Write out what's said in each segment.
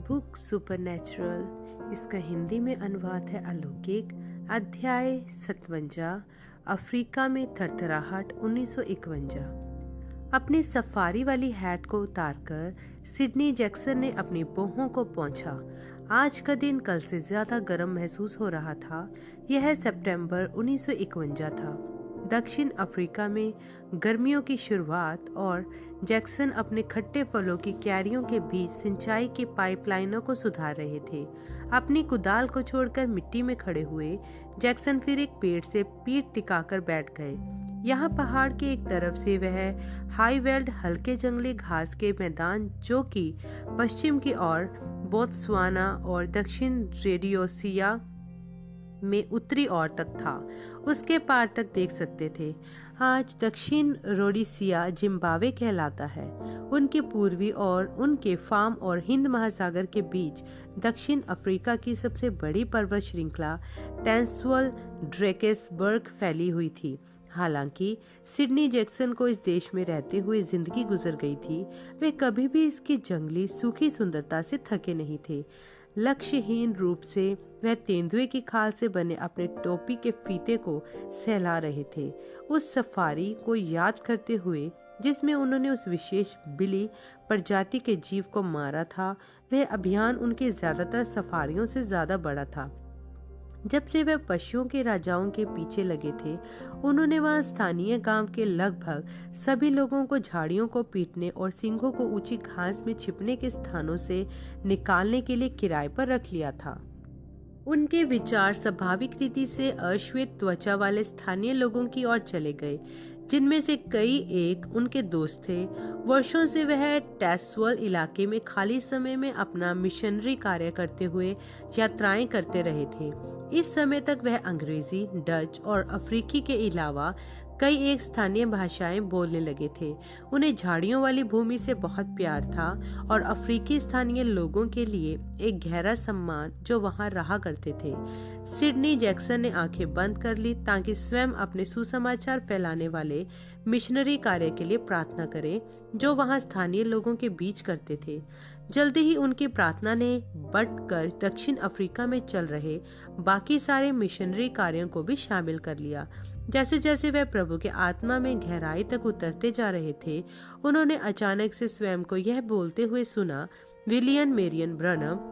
Book supernatural, इसका हिंदी में अनुवाद है अलौकिक। अध्याय 57, अफ्रीका में थरथराहट 1951। अपनी सफारी वाली हैट को उतारकर सिडनी जैक्सन ने अपनी बाहों को पोंछा। आज का दिन कल से ज्यादा गर्म महसूस हो रहा था। यह सितंबर 1951 था। दक्षिण अफ्रीका में गर्मियों की शुरुआत और जैक्सन अपने खट्टे फलों की क्यारियों के बीच सिंचाई की पाइपलाइनों को सुधार रहे थे। अपनी कुदाल को छोड़कर मिट्टी में खड़े हुए जैक्सन फिर एक पेड़ से पीठ टिकाकर बैठ गए। यहाँ पहाड़ के एक तरफ से वह हाईवेल्ड हल्के जंगली घास के मैदान, जो कि पश्चिम की ओर बोत्सवाना और दक्षिण रेडियोसिया में उत्तरी ओर तक था, उसके पार तक देख सकते थे। आज दक्षिण रोडेशिया जिम्बाब्वे कहलाता है। उनके पूर्वी और उनके फार्म और हिंद महासागर के बीच दक्षिण अफ्रीका की सबसे बड़ी पर्वत श्रृंखला ट्रांसवाल ड्रेकेसबर्ग फैली हुई थी। हालांकि सिडनी जैक्सन को इस देश में रहते हुए जिंदगी गुजर गई थी, वे कभी भी इसकी जंगली सूखी सुंदरता से थके नहीं थे। लक्ष्यहीन रूप से वह तेंदुए की खाल से बने अपने टोपी के फीते को सहला रहे थे, उस सफारी को याद करते हुए जिसमें उन्होंने उस विशेष बिली प्रजाति के जीव को मारा था। वह अभियान उनके ज्यादातर सफारियों से ज्यादा बड़ा था। जब से वह पशुओं के राजाओं के पीछे लगे थे, उन्होंने वहां स्थानीय गांव के लगभग सभी लोगों को झाड़ियों को पीटने और सिंहों को ऊंची घास में छिपने के स्थानों से निकालने के लिए किराए पर रख लिया था। उनके विचार स्वाभाविक रीति से अश्वेत त्वचा वाले स्थानीय लोगों की ओर चले गए, जिनमें से कई एक उनके दोस्त थे। वर्षों से वह ट्रांसवाल इलाके में खाली समय में अपना मिशनरी कार्य करते हुए यात्राएं करते रहे थे। इस समय तक वह अंग्रेजी, डच और अफ्रीकी के अलावा कई एक स्थानीय भाषाएं बोलने लगे थे। उन्हें झाड़ियों वाली भूमि से बहुत प्यार था और अफ्रीकी स्थानीय लोगों के लिए एक गहरा सम्मान जो वहां रहा करते थे। सिडनी जैक्सन ने आंखें बंद कर ली ताकि स्वयं अपने सुसमाचार फैलाने वाले मिशनरी कार्य के लिए प्रार्थना करें, जो वहां स्थानीय लोगों के बीच करते थे। जल्दी ही उनकी प्रार्थना ने बढ़कर दक्षिण अफ्रीका में चल रहे बाकी सारे मिशनरी कार्यों को भी शामिल कर लिया। जैसे जैसे वे प्रभु के आत्मा में गहराई तक उतरते जा रहे थे, उन्होंने अचानक से स्वयं को यह बोलते हुए सुना, विलियम मेरियन ब्रनम।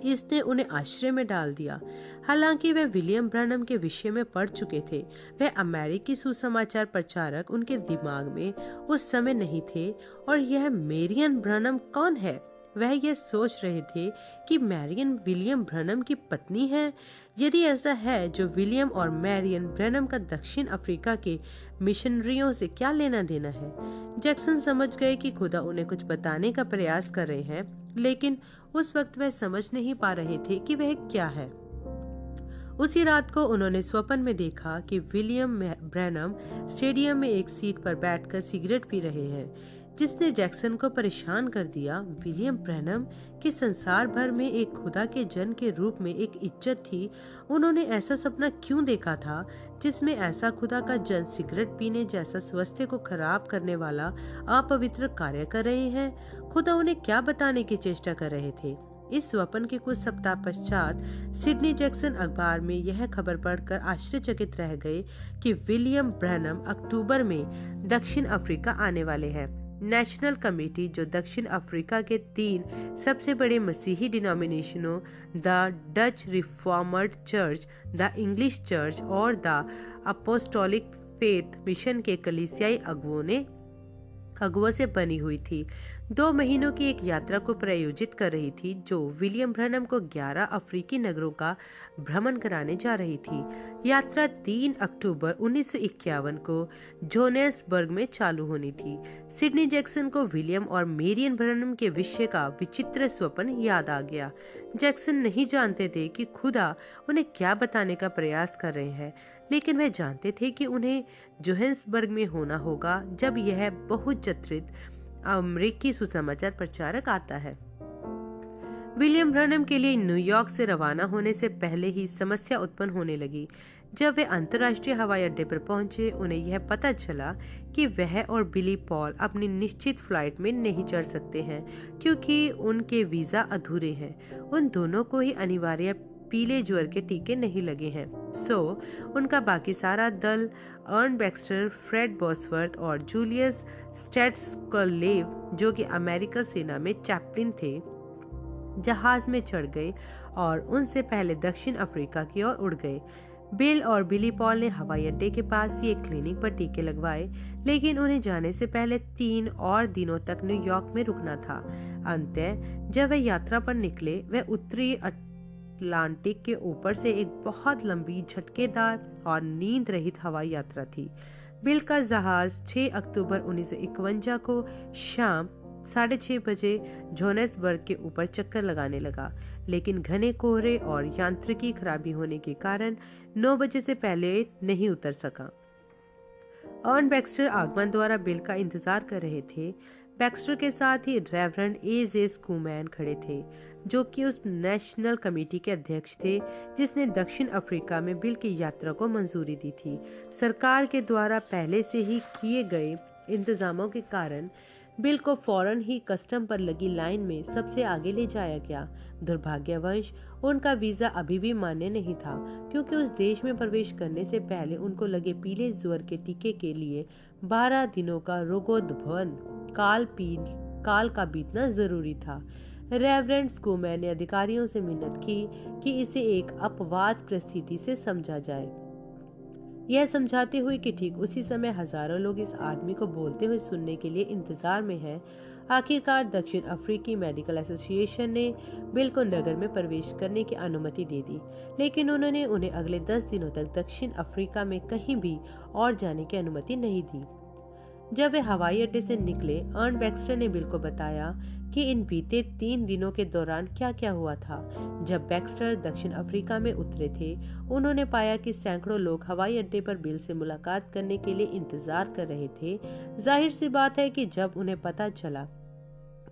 इसने उन्हें आश्चर्य में डाल दिया। हालांकि वे विलियम ब्रनम के विषय में पढ़ चुके थे, वह अमेरिकी सुसमाचार प्रचारक उनके दिमाग में उस समय नहीं थे। और यह मेरियन ब्रनम कौन है? वह यह सोच रहे थे कि मैरियन विलियम ब्रनम की पत्नी है। यदि ऐसा है, जो विलियम और मैरियन ब्रनम का दक्षिण अफ्रीका के मिशनरियों से क्या लेना देना है? जैक्सन समझ गए कि खुदा उन्हें कुछ बताने का प्रयास कर रहे हैं, लेकिन उस वक्त वह समझ नहीं पा रहे थे कि वह क्या है। उसी रात को उन्होंने स्वप्न में देखा कि विलियम ब्रैनम स्टेडियम में एक सीट पर बैठकर सिगरेट पी रहे हैं, जिसने जैक्सन को परेशान कर दिया। विलियम ब्रैनम की संसार भर में एक खुदा के जन के रूप में एक इज्जत थी। उन्होंने ऐसा सपना क्यों देखा था जिसमें ऐसा खुदा का जन सिगरेट पीने जैसा स्वास्थ्य को खराब करने वाला अपवित्र कार्य कर रहे हैं? खुदा उन्हें क्या बताने की चेष्टा कर रहे थे? इस स्वप्न के कुछ सप्ताह पश्चात सिडनी जैक्सन अखबार में यह खबर पढ़कर आश्चर्यचकित रह गए कि विलियम ब्रैनम अक्टूबर में दक्षिण अफ्रीका आने वाले हैं। नेशनल कमेटी, जो दक्षिण अफ्रीका के 3 सबसे बड़े मसीही डिनोमिनेशनों the Dutch reformed church, the English church और द अपोस्टोलिक फेथ मिशन के कलीसियाई अगुओं से बनी हुई थी, 2 महीनों की एक यात्रा को प्रायोजित कर रही थी, जो विलियम ब्रनम को 11 अफ्रीकी नगरों का भ्रमण कराने जा रही थी। यात्रा 3 अक्टूबर 1951 को जोहानिसबर्ग में चालू होनी थी। सिडनी जैक्सन को विलियम और मेरियन ब्रनम के विषय का विचित्र स्वप्न याद आ गया। जैक्सन नहीं जानते थे कि खुदा उन्हें क्या बताने का प्रयास कर रहे हैं, लेकिन वह जानते थे कि उन्हें जोहानिसबर्ग में होना होगा जब यह बहुचर्चित अमेरिकी सुसमाचार प्रचारक आता है। विलियम ब्रनम के लिए न्यूयॉर्क से रवाना होने से पहले ही समस्या उत्पन्न होने लगी। जब वे अंतर्राष्ट्रीय हवाई अड्डे पर पहुंचे, उन्हें यह पता चला कि वह और बिली पॉल अपनी निश्चित फ्लाइट में नहीं चढ़ सकते हैं क्योंकि उनके वीजा अधूरे हैं। उन दोनों को ही अनिवार्य पीले ज्वर के टीके नहीं लगे हैं। उनका बाकी सारा दल अर्न बैक्स्टर, फ्रेड बॉसवर्थ और जूलियस स्टैट्सकलेव, जो कि अमेरिकन सेना में चैप्लिन थे, जहाज में चढ़ गए और उनसे पहले दक्षिण अफ्रीका की ओर उड़ गए। बिल और बिली पॉल ने हवाई अड्डे के पास ही एक क्लिनिक पर टीके लगवाए, लेकिन उन्हें जाने से पहले 3 और दिनों तक न्यूयॉर्क में रुकना था। अंततः जब वे यात्रा पर निकले, वे उत्तरी अटलांटिक के ऊपर से एक बहुत लंबी, झटकेदार और नींद रहित हवाई यात्रा थी। बिल का जहाज 6 अक्टूबर 1951 को शाम 6:30 बजे जोहान्सबर्ग के ऊपर चक्कर लगाने लगा, लेकिन घने कोहरे और यांत्रिकी खराबी होने के कारण 9 बजे से पहले नहीं उतर सका। अर्न बैक्स्टर आगमन द्वारा बिल का इंतजार कर रहे थे। बैक्स्टर के साथ ही रेवरेंड ए.जे. स्कूमैन खड़े थे, जो कि उस नेशनल कमेटी के अध्यक्ष थे जिसने दक्षिण अफ्रीका में बिल की यात्रा को मंजूरी दी थी। सरकार के द्वारा पहले से ही किए गए इंतजामों के कारण बिल को फौरन ही कस्टम पर लगी लाइन में सबसे आगे ले जाया गया। दुर्भाग्यवश उनका वीजा अभी भी मान्य नहीं था, क्योंकि उस देश में प्रवेश करने से पहले उनको लगे पीले ज्वर के टीके के लिए 12 दिनों का रोगोद्भवन काल का बीतना जरूरी था। रेवरेंड स्कूमैन ने अधिकारियों से मिन्नत की कि इसे एक अपवाद परिस्थिति से समझा जाए, यह समझाते हुए कि ठीक उसी समय हजारों लोग इस आदमी को बोलते हुए सुनने के लिए इंतजार में हैं। आखिरकार दक्षिण अफ्रीकी मेडिकल एसोसिएशन ने बिल को नगर में प्रवेश करने की अनुमति दे दी, लेकिन उन्होंने उन्हें अगले 10 दिनों तक दक्षिण अफ्रीका में कहीं भी और जाने की अनुमति नहीं दी। जब वे हवाई अड्डे से निकले, अर्न बैक्स्टर ने बिल को बताया कि इन बीते 3 दिनों के दौरान क्या क्या हुआ था। जब बैक्स्टर दक्षिण अफ्रीका में उतरे थे, उन्होंने पाया कि सैकड़ों लोग हवाई अड्डे पर बिल से मुलाकात करने के लिए इंतजार कर रहे थे। जाहिर सी बात है कि जब उन्हें पता चला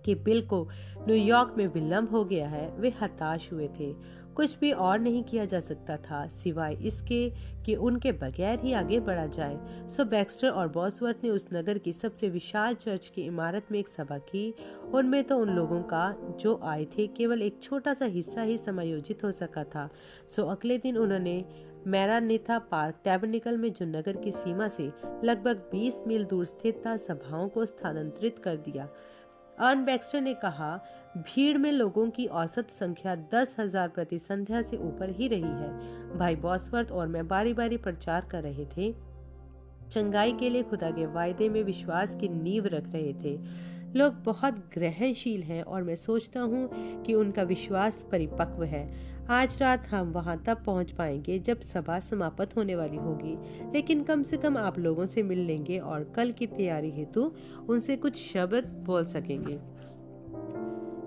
कि बिल को न्यूयॉर्क में विलंब हो गया है, वे हताश हुए थे। कुछ भी और नहीं किया जा सकता था सिवाय इसके कि उनके बगैर ही आगे बढ़ा जाए। सो बैक्स्टर और बॉसवर्थ ने उस नगर की सबसे विशाल चर्च की इमारत में एक सभा की। उनमें तो उन लोगों का जो आए थे केवल एक छोटा सा हिस्सा ही समायोजित हो सका था। सो अगले दिन उन्होंने मैरानेथा पार्क टैबरनेकल में, जो नगर की सीमा से लगभग 20 मील दूर स्थित था, सभाओं को स्थानांतरित कर दिया। अर्न बैक्स्टर ने कहा, भीड़ में लोगों की औसत संख्या 10,000 प्रति संध्या से ऊपर ही रही है। भाई बॉसवर्थ और मैं बारी बारी प्रचार कर रहे थे, चंगाई के लिए खुदा के वायदे में विश्वास की नींव रख रहे थे। लोग बहुत ग्रहणशील हैं और मैं सोचता हूँ कि उनका विश्वास परिपक्व है। आज रात हम वहाँ तब पहुँच पाएंगे जब सभा समाप्त होने वाली होगी, लेकिन कम से कम आप लोगों से मिल लेंगे और कल की तैयारी हेतु उनसे कुछ शब्द बोल सकेंगे।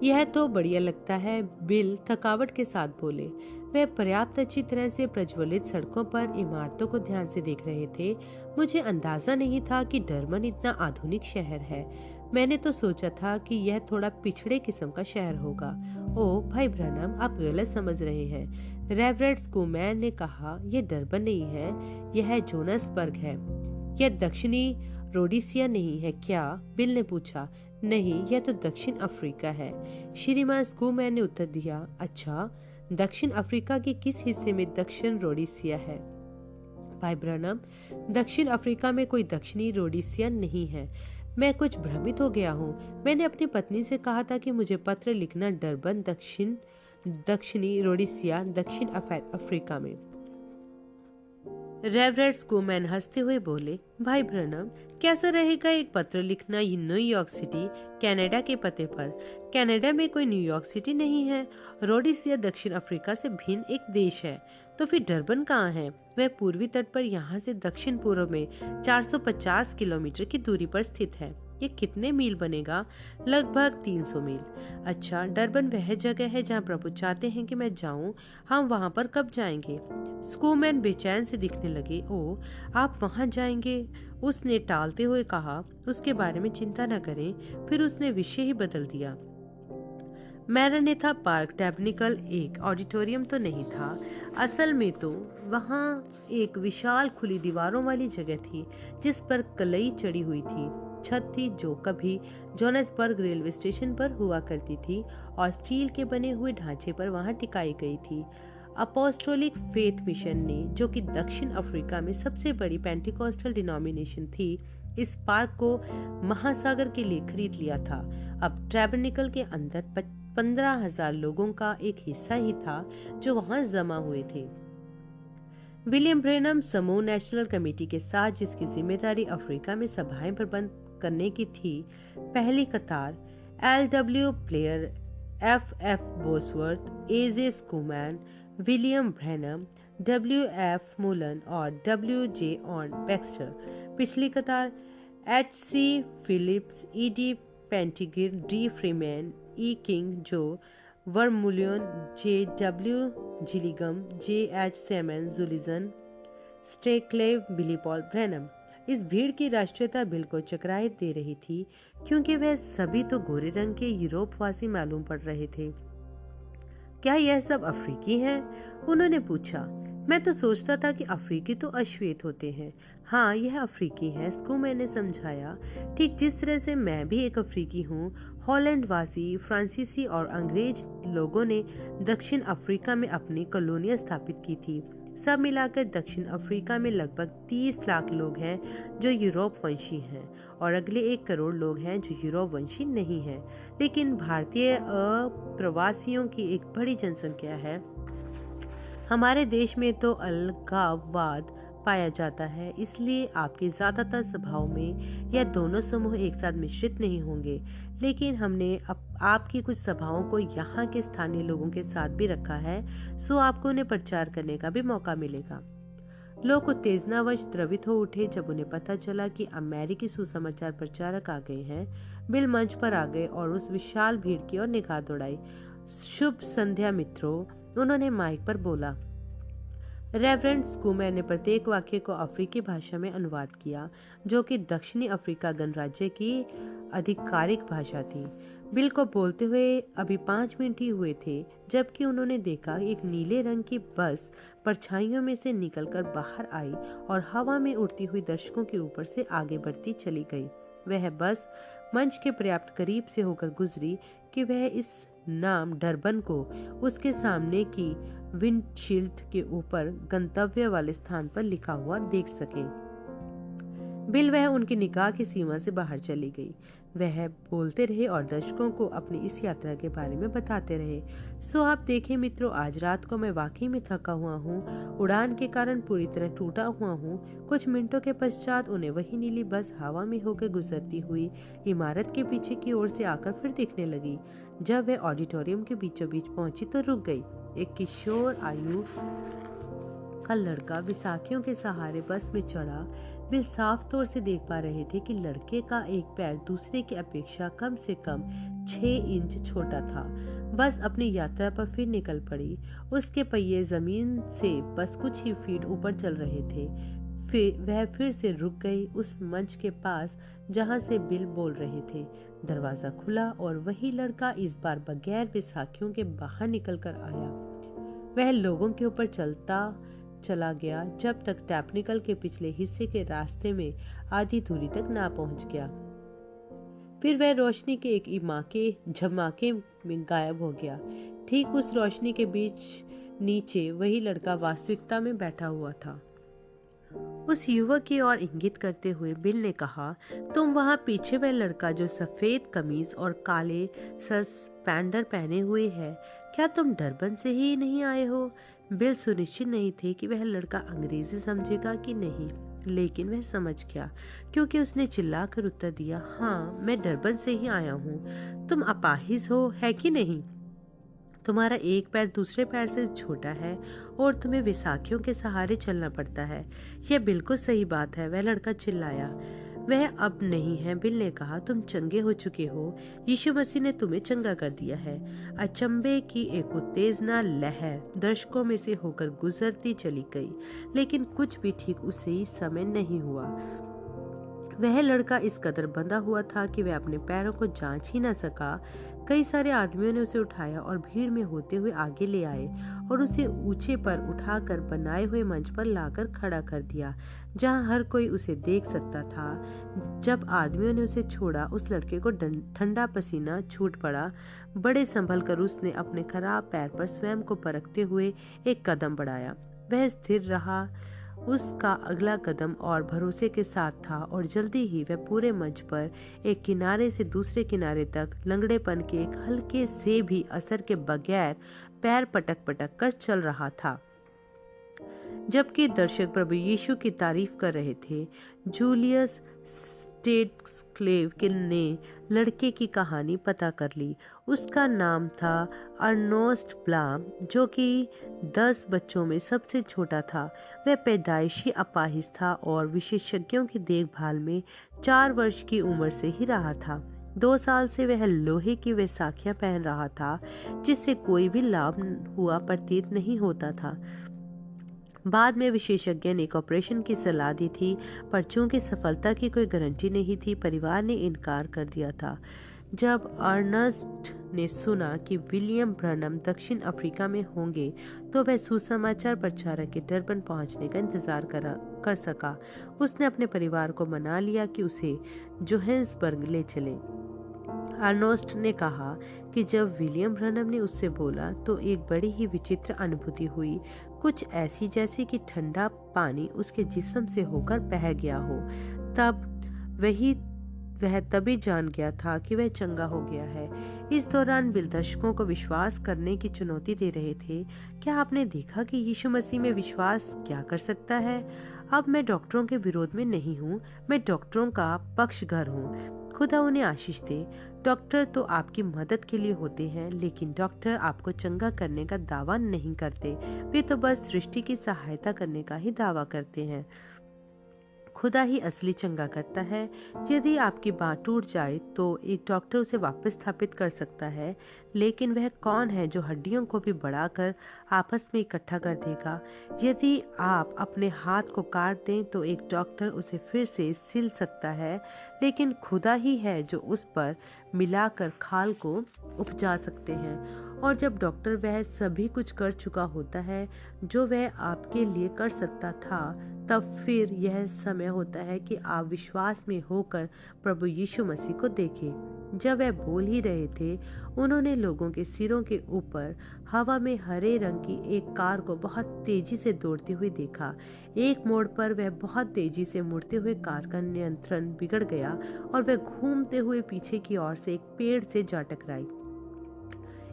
यह तो बढ़िया लगता है, बिल थकावट के साथ बोले। वे पर्याप्त अच्छी तरह से प्रज्वलित सड़कों पर इमारतों को ध्यान से देख रहे थे। मुझे अंदाजा नहीं था कि डरबन इतना आधुनिक शहर है। मैंने तो सोचा था कि यह थोड़ा पिछड़े किस्म का शहर होगा। ओ भाई ब्रनम, आप गलत समझ रहे हैं। रेवरेंड स्कूमैन ने कहा, यह डरबन नहीं है, यह जोहान्सबर्ग है। यह दक्षिणी रोडेसिया नहीं है क्या? बिल ने पूछा। नहीं, यह तो दक्षिण अफ्रीका है, श्रीमान स्कूमैन ने उत्तर दिया। अच्छा, दक्षिण अफ्रीका के किस हिस्से में दक्षिण रोडेसिया है? भाई ब्रनम, दक्षिण अफ्रीका में कोई दक्षिणी रोडेसिया नहीं है। मैं कुछ भ्रमित हो गया हूँ। मैंने अपनी पत्नी से कहा था कि मुझे पत्र लिखना डरबन दक्षिणी रोडेसिया दक्षिण अफ्रीका में। रेवरेंड स्कूमैन हंसते हुए बोले, भाई ब्रनम, कैसा रहेगा एक पत्र लिखना न्यूयॉर्क सिटी कनाडा के पते पर? कनाडा में कोई न्यूयॉर्क सिटी नहीं है। रोडेसिया दक्षिण अफ्रीका से भिन्न एक देश है। तो फिर डरबन कहाँ है? वह पूर्वी तट पर यहाँ से दक्षिण पूर्व में 450 किलोमीटर की दूरी पर स्थित है। ये कितने मील बनेगा? लगभग 300 मील। अच्छा, डरबन वह जगह है जहाँ प्रभु चाहते हैं कि मैं जाऊँ। हम वहाँ पर कब जाएंगे? स्कूमैन बेचैन से दिखने लगे। ओ, आप वहाँ जाएंगे? उसने टालते हुए कहा, उसके बारे में चिंता न करें। फिर उसने विषय ही बदल दिया। मैरानेथा पार्क टैबर्निकल एक ऑडिटोरियम तो नहीं था, असल में तो वहाँ एक विशाल खुली दीवारों वाली जगह थी जिस पर कलई चढ़ी हुई थी। छत थी जो कभी जोहान्सबर्ग रेलवे स्टेशन पर हुआ करती थी और स्टील के बने हुए ढांचे पर वहाँ टिकाई गई थी। अपोस्टोलिक फेथ मिशन ने, जो कि दक्षिण अफ्रीका में सबसे बड़ी पेंटिकॉस्टल डिनोमिनेशन थी, इस पार्क को महासागर के लिए खरीद लिया था। अब टैबर्निकल के अंदर 15,000 लोगों का एक हिस्सा ही था जो वहां जमा हुए थे। विलियम ब्रेनम समूह नेशनल कमेटी के साथ, जिसकी जिम्मेदारी अफ्रीका में सभाएं प्रबंध करने की थी, पहली कतार LW Player, FF Bosworth, AJ Schoeman, William Branham, WF Mullan और WJ ऑन बैक्स्टर। पिछली कतार HC फिलिप्स, ED पेंटिगिर, D फ्रीमैन, E किंग, जो वर्मुलियन, JW जिलिगम, JH सेमन, जुलिजन, स्टेक्लेव, बिली पॉल ब्रेनम। इस भीड़ की राष्ट्रीयता बिल को चकराहट दे रही थी, क्योंकि वह सभी तो गोरे रंग के यूरोपवासी मालूम पड़ रहे थे। क्या यह सब अफ्रीकी हैं? उन्होंने पूछा। मैं तो सोचता था कि अफ्रीकी तो अश्वेत होते हैं। हाँ, यह अफ्रीकी हैं, स्कूमैन ने समझाया। ठीक जिस तरह से मैं भी एक अफ्रीकी हूँ। हॉलैंड वासी, फ्रांसीसी और अंग्रेज लोगों ने दक्षिण अफ्रीका में अपनी कॉलोनियां स्थापित की थी। सब मिलाकर दक्षिण अफ्रीका में लगभग 30 लाख लोग हैं जो यूरोप वंशी हैं और अगले 1 करोड़ लोग हैं जो यूरोप वंशी नहीं हैं। लेकिन भारतीय अप्रवासियों की एक बड़ी जनसंख्या है। हमारे देश में तो अलगाववाद पाया जाता है, इसलिए आपकी ज्यादातर सभाओं में यह दोनों समूह एक साथ मिश्रित नहीं होंगे। लेकिन हमने आपकी कुछ सभाओं को यहाँ के स्थानीय लोगों के साथ भी रखा है, सो आपको उन्हें प्रचार करने का भी मौका मिलेगा। लोग उत्तेजनावश द्रवित हो उठे जब उन्हें पता चला कि अमेरिकी सुसमाचार प्रचारक आ गए हैं। बिल मंच पर आ गए और उस विशाल भीड़ की ओर निगाह दौड़ाई। शुभ संध्या मित्रों, उन्होंने माइक पर बोला। रेवरेंड स्कूमैन ने प्रत्येक वाक्य को अफ्रीकी भाषा में अनुवाद किया, जो कि दक्षिणी अफ्रीका गणराज्य की आधिकारिक भाषा थी। बिल को बोलते हुए अभी 5 मिनट ही हुए थे जबकि उन्होंने देखा एक नीले रंग की बस परछाइयों में से निकलकर बाहर आई और हवा में उड़ती हुई दर्शकों के ऊपर से आगे बढ़ती चली गई। वह बस मंच के पर्याप्त करीब से होकर गुजरी कि वह इस नाम डरबन को उसके सामने की विंडशील्ड के ऊपर गंतव्य वाले स्थान पर लिखा हुआ देख सके। बिल वह उनकी निगाह की सीमा से बाहर चली गई। वह बोलते रहे और दर्शकों को अपनी इस यात्रा के बारे में बताते रहे। सो आप देखें मित्रों, आज रात को मैं वाकई में थका हुआ हूँ, उड़ान के कारण पूरी तरह टूटा हुआ हूँ। कुछ मिनटों के पश्चात उन्हें वही नीली बस हवा में होकर गुजरती हुई इमारत के पीछे की ओर से आकर फिर दिखने लगी। जब वह ऑडिटोरियम के बीचों बीच पहुंची तो रुक गई। एक किशोर आयु का लड़का विसाखियों के सहारे बस में चढ़ा। बिल साफ तौर से देख पा रहे थे कि लड़के का एक पैर दूसरे की अपेक्षा कम से कम 6 इंच छोटा था। बस अपनी यात्रा पर फिर निकल पड़ी। उसके पहिए जमीन से बस कुछ ही फीट ऊपर चल रहे थे। वह फिर से रुक गई उस मंच के पास जहां से बिल बोल रहे थे। दरवाजा खुला और वही लड़का इस बार बगैर विसाखियों के बाहर निकल कर आया। वह लोगों के ऊपर चलता चला गया जब तक टैबर्निकल के पिछले हिस्से के रास्ते में आधी दूरी तक ना पहुंच गया। फिर वह रोशनी के एक झमाके में गायब हो गया। ठीक उस रोशनी के बीच नीचे वही लड़का वास्तविकता में बैठा हुआ था। उस युवक की ओर इंगित करते हुए बिल ने कहा, तुम वहां पीछे वह लड़का जो सफेद कमीज और काले सस्पेंडर पहने हुए है, क्या तुम डरबन से ही नहीं आए हो? बिल सुनिश्चित नहीं थे कि वह लड़का अंग्रेजी समझेगा कि नहीं, लेकिन वह समझ गया क्योंकि उसने चिल्लाकर उत्तर दिया, हाँ, मैं डरबन से ही आया हूँ। तुम अपाहिज हो, है कि नहीं? तुम्हारा एक पैर दूसरे पैर से छोटा है और तुम्हें विसाखियों के सहारे चलना पड़ता है। यह बिल्कुल सही बात है, वह लड़का चिल्लाया। वह अब नहीं है, बिल ने कहा, तुम चंगे हो चुके हो। यीशु मसीह ने तुम्हें चंगा कर दिया है। अचंभे की एक उत्तेजना लहर दर्शकों में से होकर गुजरती चली गई, लेकिन कुछ भी ठीक उसी समय नहीं हुआ। वह लड़का इस कदर बंधा हुआ था कि वह अपने पैरों को जांच ही न सका। कई सारे आदमियों ने उसे उठाया और भीड़ में होते हुए आगे ले आए और उसे ऊंचे पर उठाकर बनाए हुए मंच पर लाकर खड़ा कर दिया, जहां हर कोई उसे देख सकता था। जब आदमियों ने उसे छोड़ा, उस लड़के को ठंडा पसीना छूट पड़ा। बड़े संभल कर उसने अपने खराब पैर पर स्वयं को परखते हुए एक कदम बढ़ाया। वह स्थिर रहा। उसका अगला कदम और भरोसे के साथ था और जल्दी ही वह पूरे मंच पर एक किनारे से दूसरे किनारे तक लंगड़ेपन के एक हल्के से भी असर के बगैर पैर पटक पटक कर चल रहा था। जबकि दर्शक प्रभु यीशु की तारीफ कर रहे थे, जूलियस स्टेटस्क्लेव ने लड़के की कहानी पता कर ली। उसका नाम था अर्नोस्ट ब्लाम, जो कि 10 बच्चों में सबसे छोटा था। वह पैदाइशी अपाहिज था और विशेषज्ञों की देखभाल में 4 वर्ष की उम्र से ही रहा था। 2 साल से वह लोहे की वैसाखियां पहन रहा था, जिससे कोई भी लाभ हुआ प्रतीत नहीं होता था। बाद में विशेषज्ञ ने एक ऑपरेशन की सलाह दी थी, पर चूंकि सफलता की कोई गारंटी नहीं थी, परिवार ने इनकार कर दिया था। जब अर्नस्ट ने सुना कि विलियम ब्रनम दक्षिण अफ्रीका में होंगे, तो वह सुसमाचार प्रचारक के डरबन पहुंचने का इंतजार कर सका। उसने अपने परिवार को मना लिया कि उसे जोहान्सबर्ग ले चले। अर्नोस्ट ने कहा कि जब विलियम ब्रनम ने उससे बोला तो एक बड़ी ही विचित्र अनुभूति हुई, कुछ ऐसी जैसे कि ठंडा पानी उसके जिस्म से होकर बह गया हो। वह तभी जान गया था कि वह चंगा हो गया है। इस दौरान बिल दर्शकों को विश्वास करने की चुनौती दे रहे थे। क्या आपने देखा कि यीशु मसीह में विश्वास क्या कर सकता है? अब मैं डॉक्टरों के विरोध में नहीं हूँ, मैं डॉक्टरों का पक्षधर हूँ। खुदा उन्हें आशीष दे। डॉक्टर तो आपकी मदद के लिए होते हैं, लेकिन डॉक्टर आपको चंगा करने का दावा नहीं करते। वे तो बस सृष्टि की सहायता करने का ही दावा करते हैं। खुदा ही असली चंगा करता है। यदि आपकी बांह टूट जाए तो एक डॉक्टर उसे वापस स्थापित कर सकता है, लेकिन वह कौन है जो हड्डियों को भी बढ़ाकर आपस में इकट्ठा कर देगा? यदि आप अपने हाथ को काट दें तो एक डॉक्टर उसे फिर से सिल सकता है, लेकिन खुदा ही है जो उस पर मिलाकर खाल को उपजा सकते हैं। और जब डॉक्टर वह सभी कुछ कर चुका होता है जो वह आपके लिए कर सकता था, तब फिर यह समय होता है कि आप विश्वास में होकर प्रभु यीशु मसीह को देखें। जब वह बोल ही रहे थे, उन्होंने लोगों के सिरों के ऊपर हवा में हरे रंग की एक कार को बहुत तेजी से दौड़ते हुए देखा। एक मोड़ पर वह बहुत तेजी से मुड़ते हुए कार का नियंत्रण बिगड़ गया और वह घूमते हुए पीछे की ओर से एक पेड़ से जा टकराई।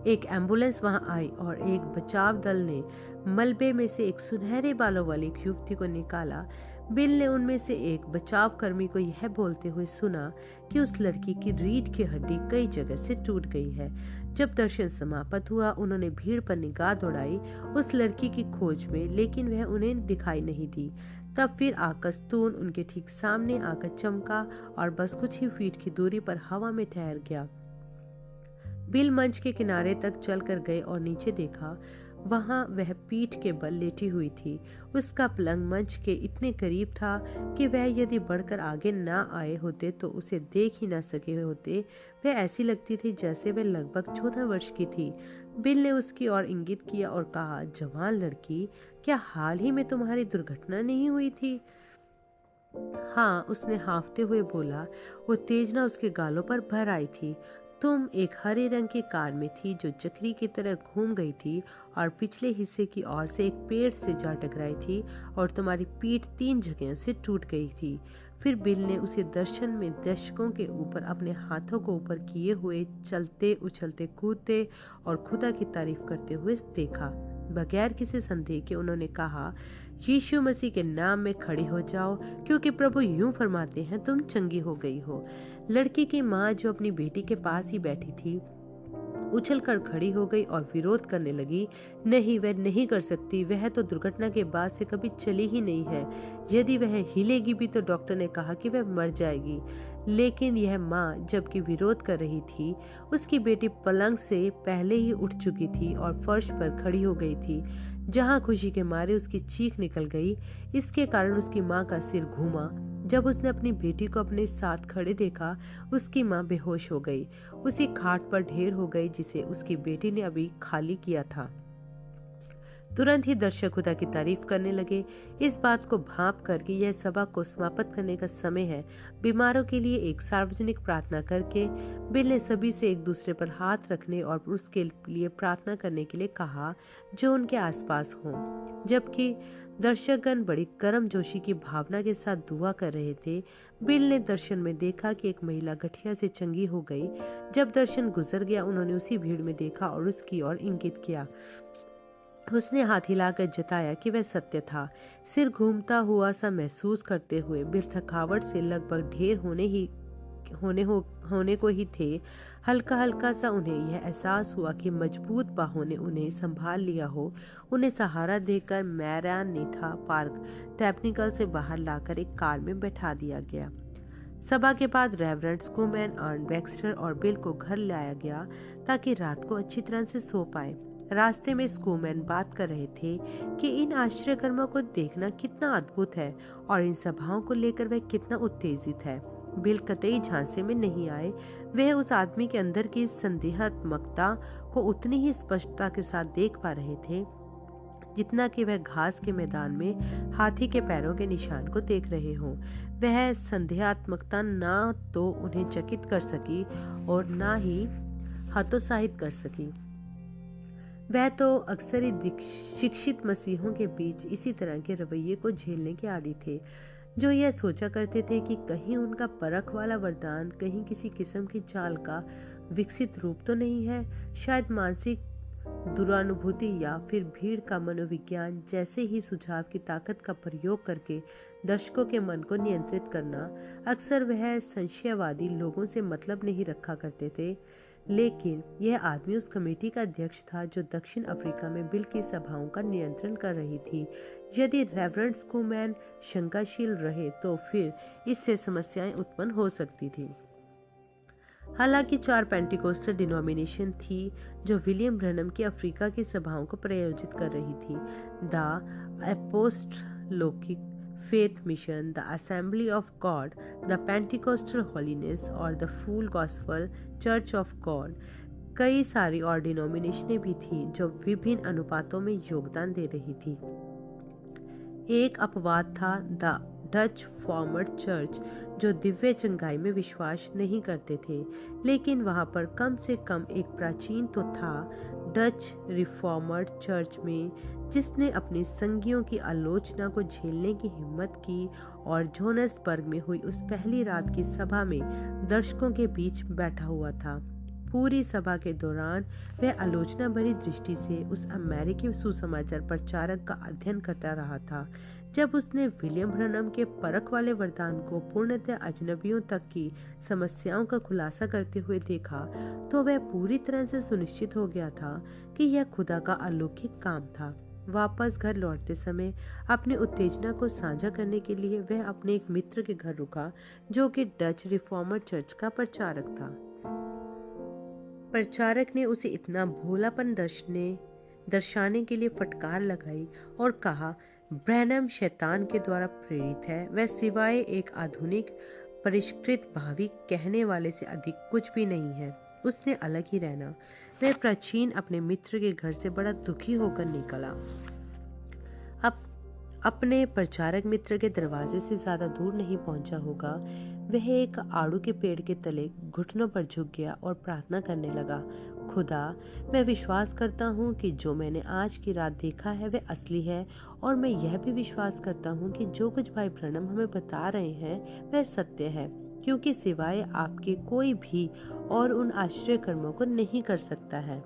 एक एम्बुलेंस वहां आई और एक बचाव दल ने मलबे में से एक सुनहरे बालों वाली एक युवती को निकाला। बिल ने उनमें से एक बचाव कर्मी को यह बोलते हुए सुना कि उस लड़की की रीढ़ की हड्डी कई जगह से टूट गई है। जब दर्शन समाप्त हुआ, उन्होंने भीड़ पर निगाह दौड़ाई उस लड़की की खोज में, लेकिन वह उन्हें दिखाई नहीं दी। तब फिर आकाशतून उनके ठीक सामने आकर चमका और बस कुछ ही फीट की दूरी पर हवा में ठहर गया। बिल मंच के किनारे तक चलकर गए और नीचे देखा। वहां वह पीठ के बल लेटी हुई थी। उसका पलंग मंच के इतने करीब था कि वह यदि बढ़कर आगे ना आए होते तो उसे देख ही ना सके होते। वह ऐसी लगती थी जैसे वह लगभग 14 वर्ष की थी। बिल ने उसकी ओर इंगित किया और कहा, जवान लड़की, क्या हाल ही में तुम्हारी दुर्घटना नहीं हुई थी? हाँ, उसने हांफते हुए बोला। वो तेजना उसके गालों पर भर आई थी। तुम एक हरे रंग की कार में थी जो चक्री की तरह घूम गई थी और पिछले हिस्से की ओर से एक पेड़ से जा टकराई थी और तुम्हारी पीठ 3 जगहों से टूट गई थी। फिर बिल ने उसे दर्शन में दर्शकों के ऊपर अपने हाथों को ऊपर किए हुए चलते उछलते कूदते और खुदा की तारीफ करते हुए देखा। बगैर किसी संदेह के उन्होंने कहा, यीशु मसीह के नाम में खड़ी हो जाओ, क्योंकि प्रभु यूं फरमाते हैं, तुम चंगी हो गई हो। लड़की की माँ, जो अपनी बेटी के पास ही बैठी थी, उछलकर खड़ी हो गई और विरोध करने लगी। नहीं, वह नहीं कर सकती। वह तो दुर्घटना के बाद से कभी चली ही नहीं है। यदि वह हिलेगी भी तो डॉक्टर ने कहा कि वह मर जाएगी। लेकिन यह माँ जबकि विरोध कर रही थी, उसकी बेटी पलंग से पहले ही उठ चुकी थी और फर्श पर खड़ी हो गई थी, जहाँ खुशी के मारे उसकी चीख निकल गई। इसके कारण उसकी माँ का सिर घूमा। जब उसने अपनी बेटी को अपने साथ खड़े देखा, उसकी माँ बेहोश हो गई, उसी खाट पर ढेर हो गई जिसे उसकी बेटी ने अभी खाली किया था। तुरंत ही दर्शक खुदा की तारीफ करने लगे। इस बात को भांप कर कि यह सभा को समाप्त करने का समय है, बीमारों के लिए एक सार्वजनिक प्रार्थना करके बिल ने सभी से एक दूसरे पर हाथ रखने और उसके लिए प्रार्थना करने के लिए कहा जो उनके आसपास हों। जबकि दर्शकगण बड़ी गर्मजोशी की भावना के साथ दुआ कर रहे थे, बिल ने दर्शन में देखा कि एक महिला गठिया से चंगी हो गई। जब दर्शन गुजर गया, उन्होंने उसी भीड़ में देखा और उसकी ओर इंगित किया। उसने हाथ हिलाकर जताया कि वह सत्य था। सिर घूमता हुआ सा महसूस करते हुए बिल थकावट से लगभग ढेर होने को ही थे। हल्का हल्का सा उन्हें यह एहसास हुआ कि मजबूत बाहों ने उन्हें संभाल लिया हो। उन्हें सहारा देकर मैरान नेथा पार्क टेक्निकल से बाहर लाकर एक कार में बैठा दिया गया। सभा के बाद रेवरेंड स्कूमैन, अर्न बैक्स्टर और बिल को घर लाया गया ताकि रात को अच्छी तरह से सो पाए। रास्ते में स्कूमैन बात कर रहे थे कि इन आश्चर्यकर्मों को देखना कितना अद्भुत है और इन सभाओं को लेकर वह कितना उत्तेजित है। बिल कतई झांसे में नहीं आए। वह उस आदमी के अंदर की संदेहात्मकता को उतनी ही स्पष्टता के साथ देख पा रहे थे जितना कि वह घास के मैदान में हाथी के पैरों के निशान को देख रहे हों। वह संदेहात्मकता न तो उन्हें चकित कर सकी और न ही हतोत्साहित कर सकी। वह तो अक्सर ही शिक्षित मसीहों के बीच इसी तरह के रवैये को झेलने के आदी थे, जो यह सोचा करते थे कि कहीं उनका परख वाला वरदान कहीं किसी किस्म की चाल का विकसित रूप तो नहीं है। शायद मानसिक दुरानुभूति या फिर भीड़ का मनोविज्ञान जैसे ही सुझाव की ताकत का प्रयोग करके दर्शकों के मन को नियंत्रित करना। अक्सर वह संशयवादी लोगों से मतलब नहीं रखा करते थे, लेकिन यह आदमी उस कमेटी का अध्यक्ष था जो दक्षिण अफ्रीका में बिल की सभाओं का नियंत्रण कर रही थी। यदि रेवरेंड स्कूमैन शंकाशील रहे तो फिर इससे समस्याएं उत्पन्न हो सकती थी। हालांकि 4 पेंटिकोस्टल डिनोमिनेशन थी जो विलियम ब्रैनम की अफ्रीका की सभाओं को प्रायोजित कर रही थी। The apostolic faith mission, the assembly of God, the pentecostal holiness और the full gospel church of God. कई सारी और डिनोमिनेशनें भी थीं जो विभिन्न अनुपातों में योगदान दे रही थी। एक अपवाद था द डच फॉर्मड चर्च, जो दिव्य चंगाई में विश्वास नहीं करते थे, लेकिन वहां पर कम से कम एक प्राचीन तो था डच रिफॉर्मड चर्च में, जिसने अपनी संगियों की आलोचना को झेलने की हिम्मत की और जोहान्सबर्ग में हुई उस पहली रात की सभा में दर्शकों के बीच बैठा हुआ था। पूरी सभा के दौरान वह आलोचना भरी दृष्टि से उस अमेरिकी सुसमाचार प्रचारक का अध्ययन करता रहा था। जब उसने विलियम ब्रैनम के परख वाले वरदान को पूर्णतः अजनबियों तक की समस्याओं का खुलासा करते हुए देखा, तो वह पूरी तरह से सुनिश्चित हो गया था कि यह खुदा का अलौकिक काम था। वापस घर लौटते समय अपनी उत्तेजना को साझा करने के लिए वह अपने एक मित्र के घर रुका, जो कि डच रिफॉर्मर चर्च का प्रचारक था। प्रचारक ने उसे इतना भोलापन दर्शाने के लिए फटकार लगाई और कहा, ब्रैनम शैतान के द्वारा प्रेरित है। वह सिवाय एक आधुनिक परिष्कृत भावी कहने वाले से अधिक कुछ भी नहीं है। उसने अलग ही रहना। वह प्राचीन अपने मित्र के घर से बड़ा दुखी होकर निकला। अब अपने प्रचारक मित्र के दरवाजे से ज्यादा दूर नहीं पहुंचा होगा। वह एक आड़ू के पेड़ के तले घुटनों पर झुक गया और प्रार्थना करने लगा, खुदा, मैं विश्वास करता हूँ कि जो मैंने आज की रात देखा है वह असली है, और मैं यह भी विश्वास करता हूँ कि जो कुछ भाई ब्रैनम हमें बता रहे हैं वह सत्य है, क्योंकि सिवाय आपके कोई भी और उन आश्चर्य कर्मों को नहीं कर सकता है।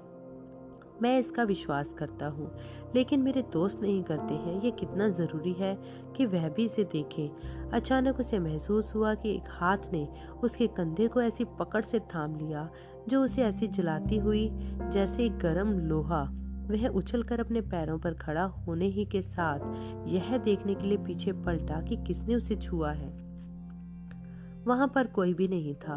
मैं इसका विश्वास करता हूँ, लेकिन मेरे दोस्त नहीं करते हैं। यह कितना जरूरी है कि वह भी इसे देखें। अचानक उसे महसूस हुआ कि एक हाथ ने उसके कंधे को ऐसी पकड़ से थाम लिया जो उसे ऐसी जलाती हुई जैसे गर्म लोहा। वह उछलकर अपने पैरों पर खड़ा होने ही के साथ यह देखने के लिए पीछे पलटा कि किसने उसे छुआ है। वहां पर कोई भी नहीं था,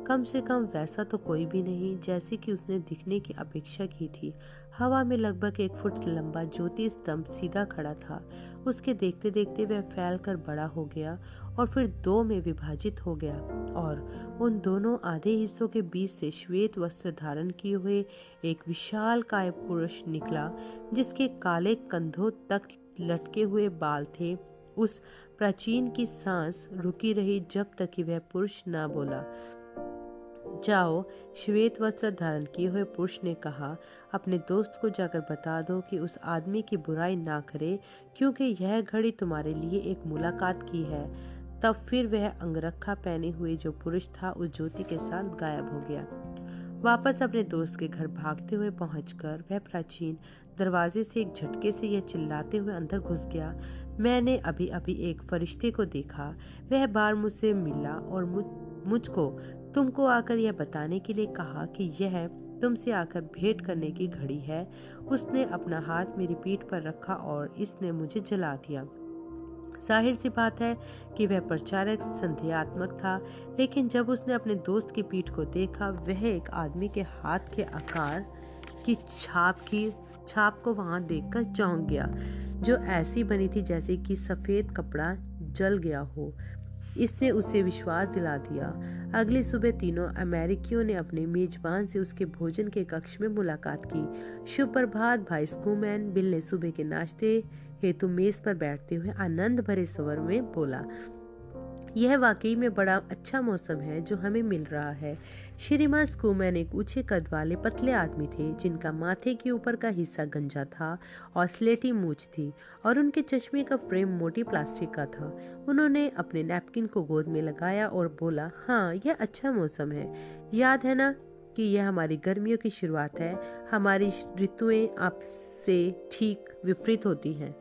कम से कम वैसा तो कोई भी नहीं जैसे कि उसने दिखने की अपेक्षा की थी। हवा में लगभग 1 फुट लंबा ज्योति स्तंभ सीधा खड़ा था। उसके देखते देखते वह फैलकर बड़ा हो गया और फिर 2 में विभाजित हो गया, और उन दोनों आधे हिस्सों के बीच से श्वेत वस्त्र धारण किए हुए एक विशाल काय पुरुष निकला, जिसके काले कंधों तक लटके हुए बाल थे। उस प्राचीन की सांस रुकी रही जब तक कि वह पुरुष ना बोला। जाओ, श्वेत वस्त्र धारण किए हुए पुरुष ने कहा, अपने दोस्त को जाकर बता दो कि उस आदमी की बुराई ना करे, क्योंकि यह घड़ी तुम्हारे लिए एक मुलाकात की है। तब फिर वह अंगरखा पहने हुए जो पुरुष था उस ज्योति के साथ गायब हो गया। वापस अपने दोस्त के घर भागते हुए पहुंचकर वह प्राचीन दरवाजे से एक झटके से यह चिल्लाते हुए अंदर घुस गया, मैंने अभी अभी एक फरिश्ते को देखा। वह बार मुझसे मिला और मुझको तुमको आकर यह बताने के लिए कहा कि यह तुमसे आकर भेंट करने की घड़ी है। उसने अपना हाथ मेरी पीठ पर रखा और इसने मुझे जला दिया। जाहिर सी बात है कि वह प्रचारक संदेहात्मक था, लेकिन जब उसने अपने दोस्त की पीठ को देखा, वह एक आदमी के हाथ के आकार की छाप को वहां देखकर चौंक गया, जो ऐसी बनी थी जैसे कि सफेद कपड़ा जल गया हो। इसने उसे विश्वास दिला दिया। अगली सुबह तीनों अमेरिकियों ने अपने मेजबान से उसके भोजन के कक्ष में मुलाकात की। शुभ प्रभात भाई स्कूमैन, बिल ने सुबह के नाश्ते हेतु मेज पर बैठते हुए आनंद भरे स्वर में बोला। यह वाकई में बड़ा अच्छा मौसम है जो हमें मिल रहा है। श्रीमान स्कूमैन एक ऊंचे कद वाले पतले आदमी थे, जिनका माथे के ऊपर का हिस्सा गंजा था और स्लेटी मूंछ थी, और उनके चश्मे का फ्रेम मोटी प्लास्टिक का था। उन्होंने अपने नैपकिन को गोद में लगाया और बोला, हाँ, यह अच्छा मौसम है। याद है ना कि यह हमारी गर्मियों की शुरुआत है। हमारी ऋतुएं आपसे ठीक विपरीत होती हैं।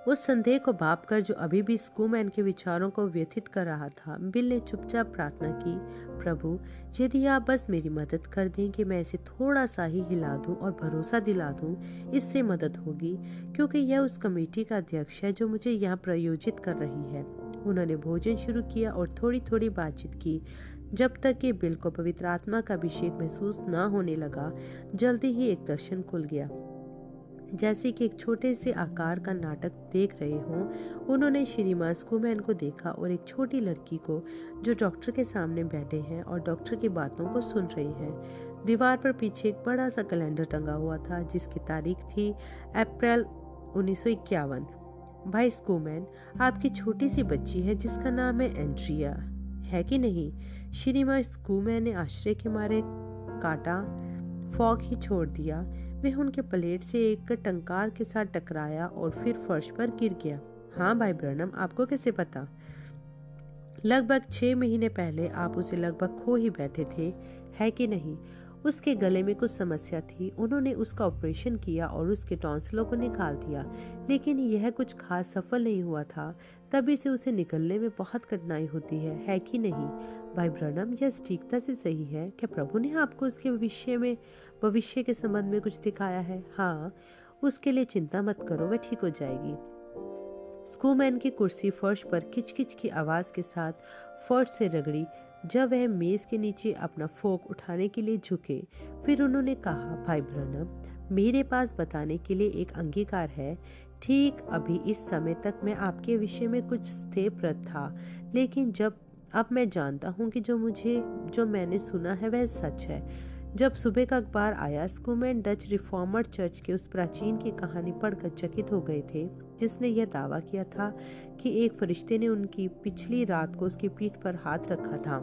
उस संदेह को भांपकर जो अभी भी स्कूमैन के विचारों को व्यथित कर रहा था, बिल ने चुपचाप प्रार्थना की, प्रभु, यदि आप बस मेरी मदद कर दें कि मैं इसे थोड़ा सा ही हिला दूं और भरोसा दिला दूं, इससे मदद होगी, क्योंकि यह उस कमेटी का अध्यक्ष है जो मुझे यहाँ प्रयोजित कर रही है। उन्होंने भोजन शुरू किया और थोड़ी थोड़ी बातचीत की, जब तक कि बिल को पवित्र आत्मा का अभिषेक महसूस न होने लगा। जल्दी ही एक दर्शन खुल गया, जैसे कि एक छोटे से आकार का नाटक देख रहे हों। उन्होंने श्रीमान स्कूमैन को देखा और एक छोटी लड़की को, जो डॉक्टर के सामने बैठे हैं और डॉक्टर की बातों को सुन रही हैं। दीवार पर पीछे एक बड़ा सा कैलेंडर टंगा हुआ था, जिसकी तारीख थी अप्रैल 1951। भाई स्कूमैन, आपकी छोटी सी बच्ची है जिसका नाम है एंड्रिया, है कि नहीं? श्रीमान स्कूमैन ने आश्चर्य के मारे काटा फॉग ही छोड़ दिया। वह उनके प्लेट से एक टंकार के साथ टकराया और फिर फर्श पर गिर गया। हाँ भाई ब्रनम, आपको कैसे पता? लगभग 6 महीने पहले आप उसे लगभग खो ही बैठे थे, है कि नहीं? उसके गले में कुछ समस्या थी। उन्होंने उसका ऑपरेशन किया और उसके टॉन्सिलों को निकाल दिया, लेकिन यह कुछ खास सफल नहीं हुआ था। तभी से उसे निकलने में बहुत कठिनाई होती है कि नहीं? भाई ब्रनम, यह सटीकता से सही है। क्या प्रभु ने आपको उसके भविष्य के संबंध में कुछ दिखाया है? हाँ, उसके लिए चिंता मत करो, वह ठीक हो जाएगी। स्कूमैन की कुर्सी फर्श पर किचकिच की आवाज के साथ फर्श से रगड़ी जब वह मेज के नीचे अपना फोक उठाने के लिए झुके। फिर उन्होंने कहा, भाई ब्रनम, मेरे पास बताने के लिए एक अंगीकार है। ठीक अभी इस समय तक मैं आपके विषय में कुछ स्थिरप्रद था, लेकिन अब मैं जानता हूँ कि जो मैंने सुना है वह सच है। जब सुबह का अखबार आया, स्कूमैन डच रिफॉर्मर चर्च के उस प्राचीन की कहानी पढ़कर चकित हो गए थे, जिसने यह दावा किया था कि एक फरिश्ते ने उनकी पिछली रात को उसकी पीठ पर हाथ रखा था।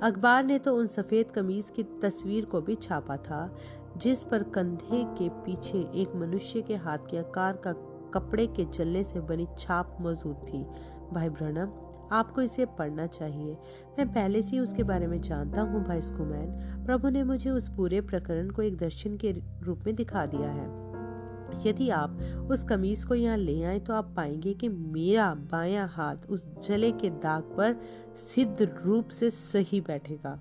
अखबार ने तो उन सफेद कमीज की तस्वीर को भी छापा था, जिस पर कंधे के पीछे एक मनुष्य के हाथ के आकार का कपड़े के जलने से बनी छाप मौजूद थी। भाई ब्रनम, आपको इसे पढ़ना चाहिए। मैं पहले से ही उसके बारे में जानता हूँ भाई स्कूमैन। प्रभु ने मुझे उस पूरे प्रकरण को एक दर्शन के रूप में दिखा दिया है। यदि आप उस कमीज को यहाँ ले आए तो आप पाएंगे कि मेरा बायां हाथ उस जले के दाग पर सिद्ध रूप से सही बैठेगा।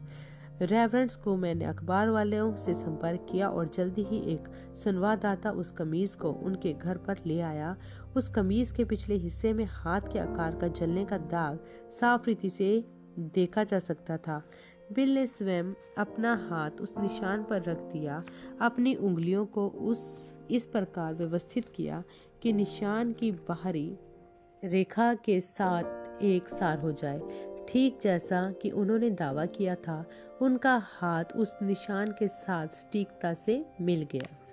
रेवरेंस को मैंने अखबार वालों से संपर्क किया और जल्दी ही एक संवाददाता उस कमीज को उनके घर पर ले आया। उस कमीज के पिछले हिस्से में हाथ के आकार का जलने का दाग साफ रीति से देखा जा सकता था। बिल ने स्वयं अपना हाथ उस निशान पर रख दिया, अपनी उंगलियों को इस प्रकार व्यवस्थित किया कि निशान की बाहरी रेखा के साथ एक सार हो जाए। ठीक जैसा कि उन्होंने दावा किया था, उनका हाथ उस निशान के साथ सटीकता से मिल गया।